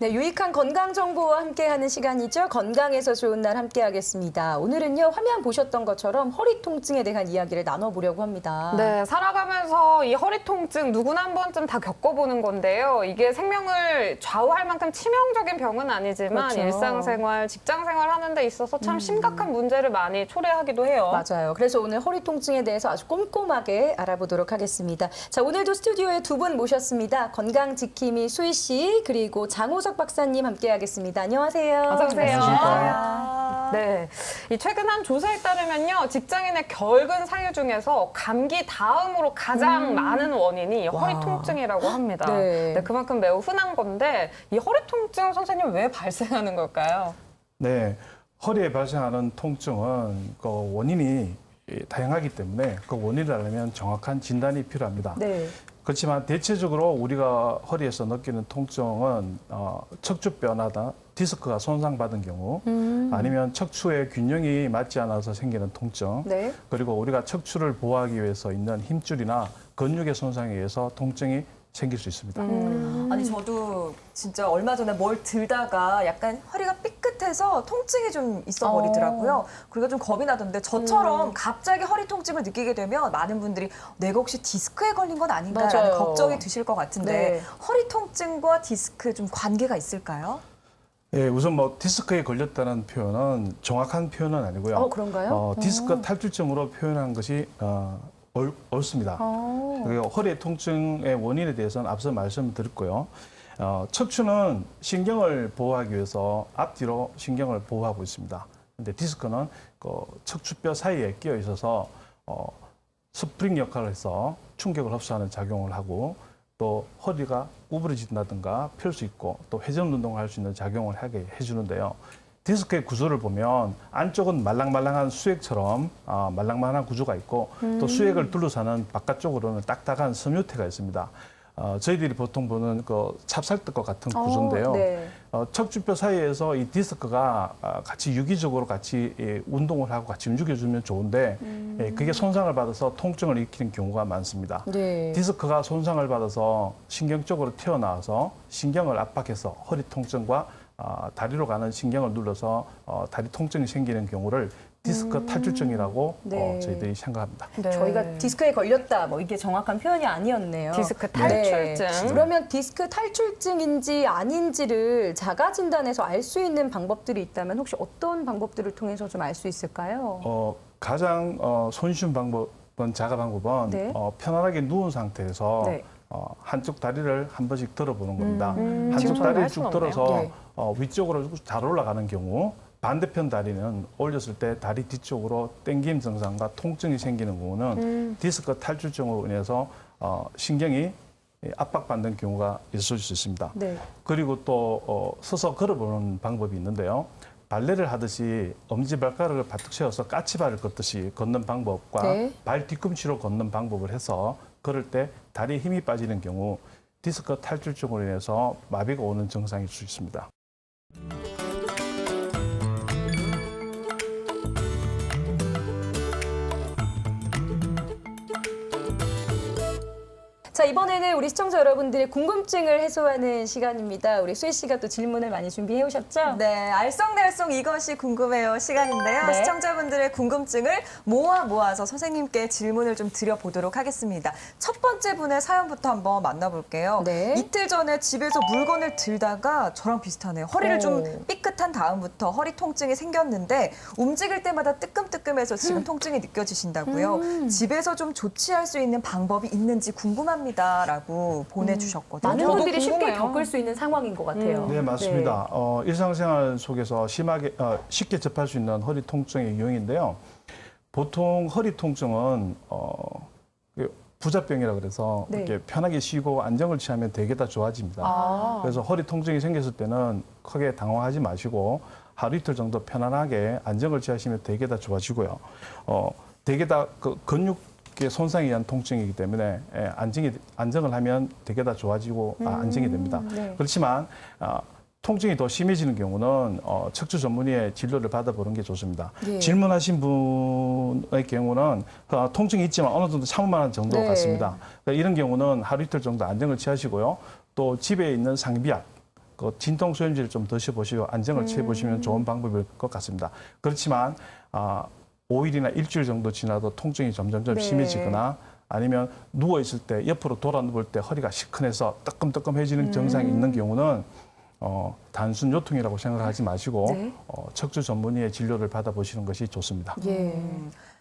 네, 유익한 건강 정보와 함께하는 시간이죠. 건강에서 좋은 날 함께하겠습니다. 오늘은요, 화면 보셨던 것처럼 허리 통증에 대한 이야기를 나눠보려고 합니다. 네, 살아가면서 이 허리 통증 누구나 한 번쯤 다 겪어보는 건데요. 이게 생명을 좌우할 만큼 치명적인 병은 아니지만 그렇죠. 일상생활, 직장생활 하는 데 있어서 참 심각한 문제를 많이 초래하기도 해요. 맞아요. 그래서 오늘 허리 통증에 대해서 아주 꼼꼼하게 알아보도록 하겠습니다. 자, 오늘도 스튜디오에 두 분 모셨습니다. 건강지킴이 수희 씨 그리고 장호석 박사님 함께하겠습니다. 안녕하세요. 어서 오세요. 안녕하십니까. 네, 이 최근 한 조사에 따르면요, 직장인의 결근 사유 중에서 감기 다음으로 가장 많은 원인이 허리 통증이라고 합니다. 네. 네, 그만큼 매우 흔한 건데 이 허리 통증 선생님 왜 발생하는 걸까요? 네, 허리에 발생하는 통증은 그 원인이 다양하기 때문에 그 원인을 알려면 정확한 진단이 필요합니다. 네. 그렇지만 대체적으로 우리가 허리에서 느끼는 통증은 척추뼈나 디스크가 손상받은 경우 아니면 척추의 균형이 맞지 않아서 생기는 통증 네. 그리고 우리가 척추를 보호하기 위해서 있는 힘줄이나 근육의 손상에 의해서 통증이 생길 수 있습니다. 아니 저도 진짜 얼마 전에 뭘 들다가 약간 허리가 삐끗해서 통증이 좀 있어 버리더라고요. 그리고 좀 겁이 나던데 저처럼 갑자기 허리 통증을 느끼게 되면 많은 분들이 내가 혹시 디스크에 걸린 건 아닌가라는 맞아요. 걱정이 드실 것 같은데 네. 허리 통증과 디스크 좀 관계가 있을까요? 예, 우선 뭐 디스크에 걸렸다는 표현은 정확한 표현은 아니고요. 그런가요? 디스크 탈출증으로 표현한 것이 옳습니다. 그리고 허리 통증의 원인에 대해서는 앞서 말씀드렸고요. 척추는 신경을 보호하기 위해서 앞뒤로 신경을 보호하고 있습니다. 근데 디스크는 그 척추뼈 사이에 끼어 있어서 스프링 역할을 해서 충격을 흡수하는 작용을 하고 또 허리가 구부러진다든가 펼 수 있고 또 회전 운동을 할 수 있는 작용을 하게 해주는데요. 디스크의 구조를 보면 안쪽은 말랑말랑한 수액처럼 말랑말랑한 구조가 있고 또 수액을 둘러싸는 바깥쪽으로는 딱딱한 섬유태가 있습니다. 저희들이 보통 보는 그 찹쌀떡과 같은 구조인데요. 네. 척추뼈 사이에서 이 디스크가 같이 유기적으로 같이 운동을 하고 같이 움직여주면 좋은데 그게 손상을 받아서 통증을 일으키는 경우가 많습니다. 네. 디스크가 손상을 받아서 신경적으로 튀어나와서 신경을 압박해서 허리 통증과 다리로 가는 신경을 눌러서 다리 통증이 생기는 경우를 디스크 탈출증이라고 네. 저희들이 생각합니다. 네. 저희가 디스크에 걸렸다, 뭐 이게 정확한 표현이 아니었네요. 디스크 탈출증. 네. 그러면 디스크 탈출증인지 아닌지를 자가 진단해서 알 수 있는 방법들이 있다면 혹시 어떤 방법들을 통해서 좀 알 수 있을까요? 가장 손쉬운 방법은 자가 방법은 네. 편안하게 누운 상태에서 네. 한쪽 다리를 한 번씩 들어보는 겁니다. 지금 한쪽 저희가 할 다리를 수는 쭉 들어서 네. 위쪽으로 잘 올라가는 경우 반대편 다리는 올렸을 때 다리 뒤쪽으로 땡김 증상과 통증이 생기는 경우는 디스크 탈출증으로 인해서 신경이 압박받는 경우가 있을 수 있습니다. 네. 그리고 또 서서 걸어보는 방법이 있는데요. 발레를 하듯이 엄지발가락을 바짝 세워서 까치발을 걷듯이 걷는 방법과 네. 발 뒤꿈치로 걷는 방법을 해서 걸을 때 다리에 힘이 빠지는 경우 디스크 탈출증으로 인해서 마비가 오는 증상일 수 있습니다. 자, 이번에는 우리 시청자 여러분들의 궁금증을 해소하는 시간입니다. 우리 수희 씨가 또 질문을 많이 준비해 오셨죠? 네, 알쏭달쏭 이것이 궁금해요 시간인데요. 네. 시청자분들의 궁금증을 모아서 선생님께 질문을 좀 드려보도록 하겠습니다. 첫 번째 분의 사연부터 한번 만나볼게요. 네. 이틀 전에 집에서 물건을 들다가 저랑 비슷하네요. 허리를 좀 삐끗한 다음부터 허리 통증이 생겼는데 움직일 때마다 뜨끔뜨끔해서 지금 통증이 느껴지신다고요. 집에서 좀 조치할 수 있는 방법이 있는지 궁금합니다. 감사합니다라고 보내주셨거든요. 많은 저도 분들이 쉽게 궁금해요. 겪을 수 있는 상황인 것 같아요. 네, 맞습니다. 일상생활 속에서 쉽게 접할 수 있는 허리 통증의 유형인데요. 보통 허리 통증은 부자병이라 그래서 네. 이렇게 편하게 쉬고 안정을 취하면 되게 다 좋아집니다. 그래서 허리 통증이 생겼을 때는 크게 당황하지 마시고 하루 이틀 정도 편안하게 안정을 취하시면 되게 다 좋아지고요. 되게 다 그 근육의 손상에 의한 통증이기 때문에 안정을 하면 되게 다 좋아지고 안정이 됩니다. 네. 그렇지만 통증이 더 심해지는 경우는 척추 전문의의 진료를 받아보는 게 좋습니다. 예. 질문하신 분의 경우는 통증이 있지만 어느 정도 참을 만한 정도 네. 같습니다. 그러니까 이런 경우는 하루 이틀 정도 안정을 취하시고요. 또 집에 있는 상비약, 진통소염제를 좀 드셔보시고 안정을 취해보시면 좋은 방법일 것 같습니다. 그렇지만 5일이나 일주일 정도 지나도 통증이 점점점 네. 심해지거나 아니면 누워있을 때 옆으로 돌아 누울 때 허리가 시큰해서 뜨끔뜨끔해지는 증상이 있는 경우는 단순 요통이라고 생각하지 마시고 네. 척추 전문의의 진료를 받아보시는 것이 좋습니다. 예.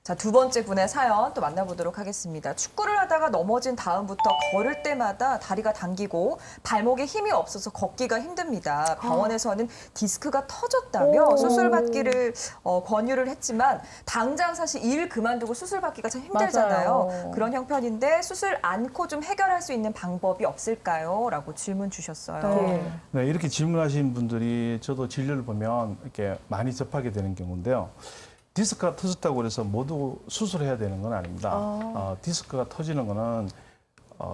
자, 두 번째 분의 사연 또 만나보도록 하겠습니다. 축구를 하다가 넘어진 다음부터 걸을 때마다 다리가 당기고 발목에 힘이 없어서 걷기가 힘듭니다. 병원에서는 디스크가 터졌다며 오. 수술받기를 권유를 했지만 당장 사실 일 그만두고 수술받기가 참 힘들잖아요. 맞아요. 그런 형편인데 수술 않고 좀 해결할 수 있는 방법이 없을까요? 라고 질문 주셨어요. 네. 네, 이렇게 질문하신 분들이 저도 진료를 보면 이렇게 많이 접하게 되는 경우인데요. 디스크가 터졌다고 해서 모두 수술해야 되는 건 아닙니다. 디스크가 터지는 거는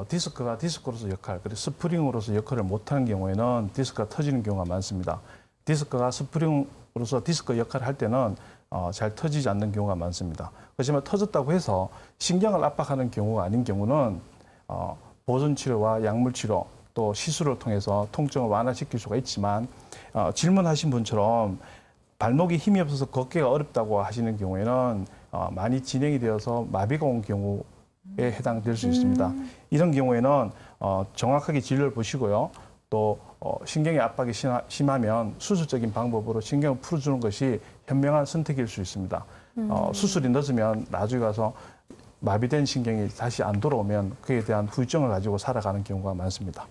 디스크가 디스크로서 역할, 그리고 스프링으로서 역할을 못하는 경우에는 디스크가 터지는 경우가 많습니다. 디스크가 스프링으로서 디스크 역할을 할 때는 잘 터지지 않는 경우가 많습니다. 그렇지만 터졌다고 해서 신경을 압박하는 경우가 아닌 경우는 보존 치료와 약물 치료 또 시술을 통해서 통증을 완화시킬 수가 있지만 질문하신 분처럼 발목이 힘이 없어서 걷기가 어렵다고 하시는 경우에는 많이 진행이 되어서 마비가 온 경우에 해당될 수 있습니다. 이런 경우에는 정확하게 진료를 보시고요. 또 신경의 압박이 심하면 수술적인 방법으로 신경을 풀어주는 것이 현명한 선택일 수 있습니다. 수술이 늦으면 나중에 가서 마비된 신경이 다시 안 돌아오면 그에 대한 후유증을 가지고 살아가는 경우가 많습니다.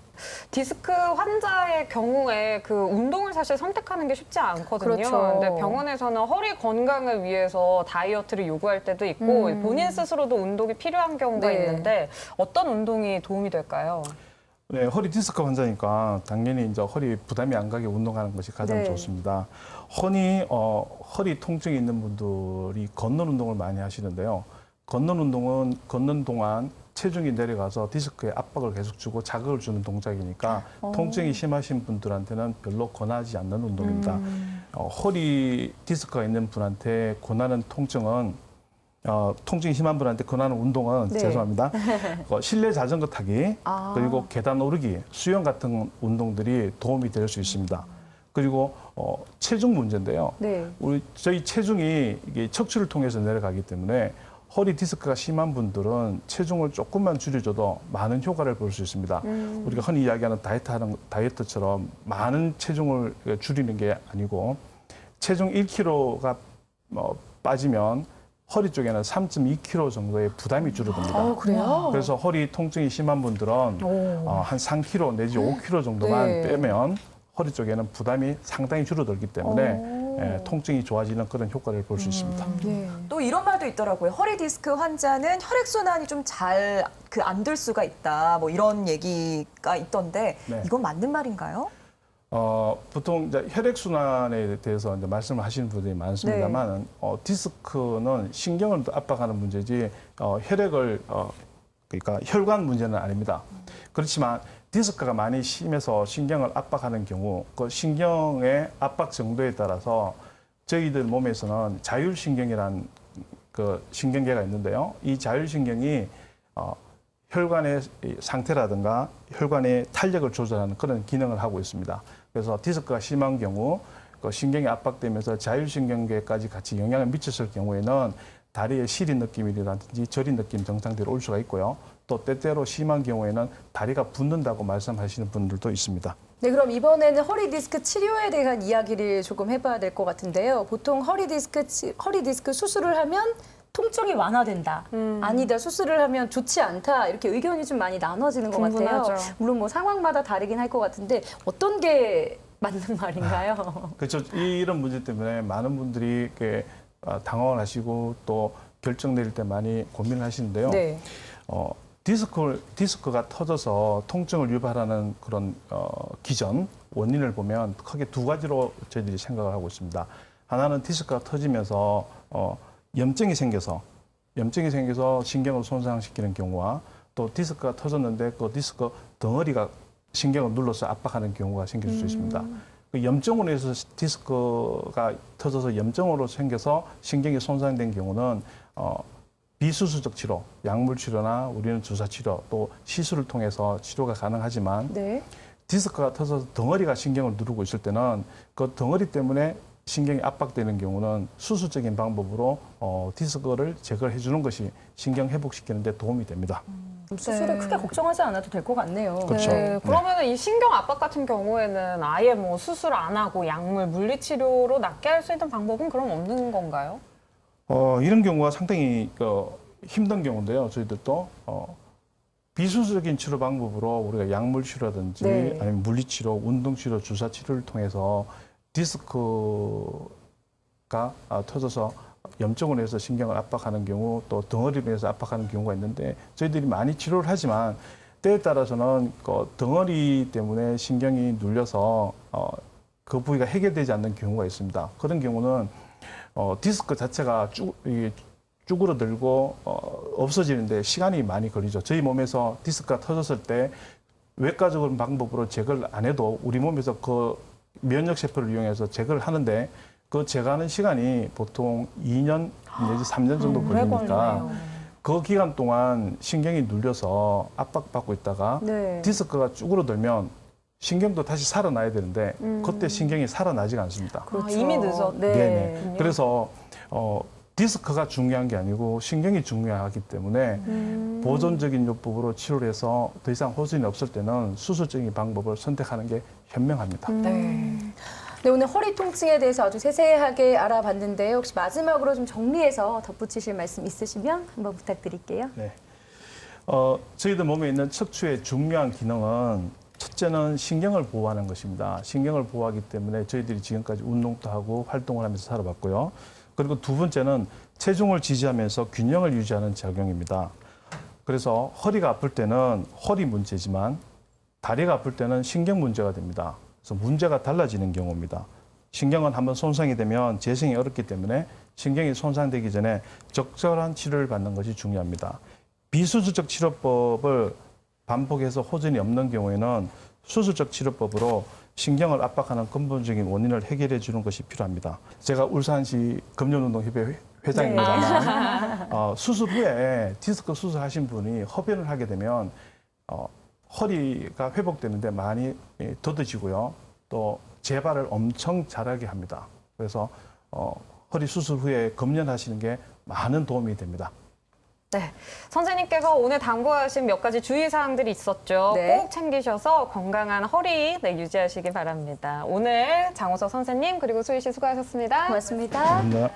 디스크 환자의 경우에 그 운동을 사실 선택하는 게 쉽지 않거든요. 그렇죠. 근데 병원에서는 허리 건강을 위해서 다이어트를 요구할 때도 있고 본인 스스로도 운동이 필요한 경우가 네. 있는데 어떤 운동이 도움이 될까요? 네, 허리 디스크 환자니까 당연히 이제 허리 부담이 안 가게 운동하는 것이 가장 네. 좋습니다. 허리 통증이 있는 분들이 걷는 운동을 많이 하시는데요. 걷는 운동은 걷는 동안 체중이 내려가서 디스크에 압박을 계속 주고 자극을 주는 동작이니까 통증이 심하신 분들한테는 별로 권하지 않는 운동입니다. 허리 디스크가 있는 분한테 권하는 통증은 통증이 심한 분한테 권하는 운동은 네. 죄송합니다. 실내 자전거 타기 그리고 계단 오르기, 수영 같은 운동들이 도움이 될 수 있습니다. 그리고 체중 문제인데요. 네. 저희 체중이 이게 척추를 통해서 내려가기 때문에 허리 디스크가 심한 분들은 체중을 조금만 줄여줘도 많은 효과를 볼 수 있습니다. 우리가 흔히 이야기하는 다이어트처럼 많은 체중을 줄이는 게 아니고 체중 1kg가 빠지면 허리 쪽에는 3.2kg 정도의 부담이 줄어듭니다. 그래요? 그래서 허리 통증이 심한 분들은 한 3kg 내지 5kg 정도만 네. 빼면 허리 쪽에는 부담이 상당히 줄어들기 때문에 통증이 좋아지는 그런 효과를 볼 수 있습니다. 예. 또 이런 말도 있더라고요. 허리 디스크 환자는 혈액순환이 좀 잘 안 될 수가 있다. 뭐 이런 얘기가 있던데 네. 이건 맞는 말인가요? 보통 이제 혈액순환에 대해서 이제 말씀을 하시는 분들이 많습니다만, 디스크는 신경을 압박하는 문제지, 혈액을, 그러니까 혈관 문제는 아닙니다. 그렇지만 디스크가 많이 심해서 신경을 압박하는 경우, 그 신경의 압박 정도에 따라서 저희들 몸에서는 자율신경이라는 그 신경계가 있는데요. 이 자율신경이 혈관의 상태라든가 혈관의 탄력을 조절하는 그런 기능을 하고 있습니다. 그래서 디스크가 심한 경우 그 신경이 압박되면서 자율신경계까지 같이 영향을 미쳤을 경우에는 다리에 시린 느낌이라든지 저린 느낌 증상들이 올 수가 있고요. 또 때때로 심한 경우에는 다리가 붓는다고 말씀하시는 분들도 있습니다. 네, 그럼 이번에는 허리 디스크 치료에 대한 이야기를 조금 해봐야 될 것 같은데요. 보통 허리 디스크 수술을 하면 통증이 완화된다. 아니다. 수술을 하면 좋지 않다. 이렇게 의견이 좀 많이 나눠지는 것 같아요. 분분하죠. 물론 뭐 상황마다 다르긴 할 것 같은데 어떤 게 맞는 말인가요? 그렇죠. 이런 문제 때문에 많은 분들이 이렇게 당황을 하시고 또 결정 내릴 때 많이 고민을 하시는데요. 네. 디스크가 터져서 통증을 유발하는 그런 기전 원인을 보면 크게 두 가지로 저희들이 생각을 하고 있습니다. 하나는 디스크가 터지면서 염증이 생겨서 신경을 손상시키는 경우와 또 디스크가 터졌는데 그 디스크 덩어리가 신경을 눌러서 압박하는 경우가 생길 수 있습니다. 그 염증으로 해서 디스크가 터져서 염증으로 생겨서 신경이 손상된 경우는 비수술적 치료, 약물 치료나 우리는 주사 치료 또 시술을 통해서 치료가 가능하지만 네. 디스크가 터져서 덩어리가 신경을 누르고 있을 때는 그 덩어리 때문에 신경이 압박되는 경우는 수술적인 방법으로 디스크를 제거해 주는 것이 신경 회복시키는 데 도움이 됩니다. 수술을 네. 크게 걱정하지 않아도 될 것 같네요. 그렇죠. 네, 그러면 이 신경 압박 같은 경우에는 아예 뭐 수술 안 하고 약물, 물리치료로 낫게 할 수 있는 방법은 그럼 없는 건가요? 이런 경우가 상당히 힘든 경우인데요. 저희들도 비수술적인 치료 방법으로 우리가 약물 치료라든지 네. 아니면 물리치료, 운동치료, 주사치료를 통해서 디스크가 터져서 염증으로 해서 신경을 압박하는 경우 또 덩어리로 해서 압박하는 경우가 있는데 저희들이 많이 치료를 하지만 때에 따라서는 그 덩어리 때문에 신경이 눌려서 그 부위가 해결되지 않는 경우가 있습니다. 그런 경우는 디스크 자체가 쭈그러들고 없어지는데 시간이 많이 걸리죠. 저희 몸에서 디스크가 터졌을 때 외과적인 방법으로 제거를 안 해도 우리 몸에서 그 면역 세포를 이용해서 제거를 하는데 그 제거하는 시간이 보통 2년 내지 3년 정도 걸리니까 그 기간 동안 신경이 눌려서 압박받고 있다가 네. 디스크가 쭈그러들면 신경도 다시 살아나야 되는데 그때 신경이 살아나지가 않습니다. 아, 이미 늦었. 네. 네네. 그래서 디스크가 중요한 게 아니고 신경이 중요하기 때문에 보존적인 요법으로 치료를 해서 더 이상 호전이 없을 때는 수술적인 방법을 선택하는 게 현명합니다. 네. 네, 오늘 허리 통증에 대해서 아주 세세하게 알아봤는데요. 혹시 마지막으로 좀 정리해서 덧붙이실 말씀 있으시면 한번 부탁드릴게요. 네. 저희들 몸에 있는 척추의 중요한 기능은 첫째는 신경을 보호하는 것입니다. 신경을 보호하기 때문에 저희들이 지금까지 운동도 하고 활동을 하면서 살아봤고요. 그리고 두 번째는 체중을 지지하면서 균형을 유지하는 작용입니다. 그래서 허리가 아플 때는 허리 문제지만 다리가 아플 때는 신경 문제가 됩니다. 그래서 문제가 달라지는 경우입니다. 신경은 한번 손상이 되면 재생이 어렵기 때문에 신경이 손상되기 전에 적절한 치료를 받는 것이 중요합니다. 비수술적 치료법을 반복해서 호전이 없는 경우에는 수술적 치료법으로 신경을 압박하는 근본적인 원인을 해결해 주는 것이 필요합니다. 제가 울산시 금연운동협회 회장입니다만 수술 후에 디스크 수술하신 분이 흡연을 하게 되면 허리가 회복되는데 많이 더뎌지고요. 또 재발을 엄청 잘하게 합니다. 그래서 허리 수술 후에 금연하시는 게 많은 도움이 됩니다. 네, 선생님께서 오늘 당부하신 몇 가지 주의사항들이 있었죠. 네. 꼭 챙기셔서 건강한 허리 유지하시기 바랍니다. 오늘 장호석 선생님 그리고 수희 씨 수고하셨습니다. 고맙습니다. 감사합니다.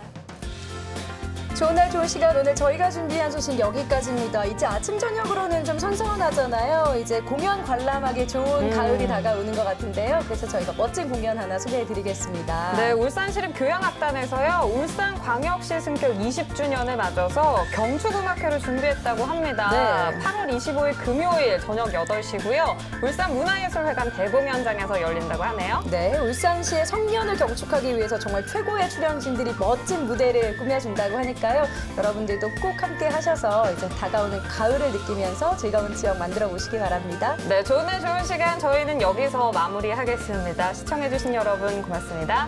좋은 날 좋은 시간 오늘 저희가 준비한 소식 여기까지입니다. 이제 아침 저녁으로는 좀 선선하잖아요. 이제 공연 관람하기 좋은 가을이 다가오는 것 같은데요. 그래서 저희가 멋진 공연 하나 소개해드리겠습니다. 네, 울산시립 교향악단에서요. 울산광역시 승격 20주년을 맞아서 경축음악회를 준비했다고 합니다. 네. 8월 25일 금요일 저녁 8시고요. 울산문화예술회관 대공연장에서 열린다고 하네요. 네, 울산시의 성년을 경축하기 위해서 정말 최고의 출연진들이 멋진 무대를 꾸며준다고 하니까요. 여러분들도 꼭 함께 하셔서 이제 다가오는 가을을 느끼면서 즐거운 지역 만들어 보시기 바랍니다. 네, 좋은 날 좋은 시간 저희는 여기서 마무리하겠습니다. 시청해주신 여러분 고맙습니다.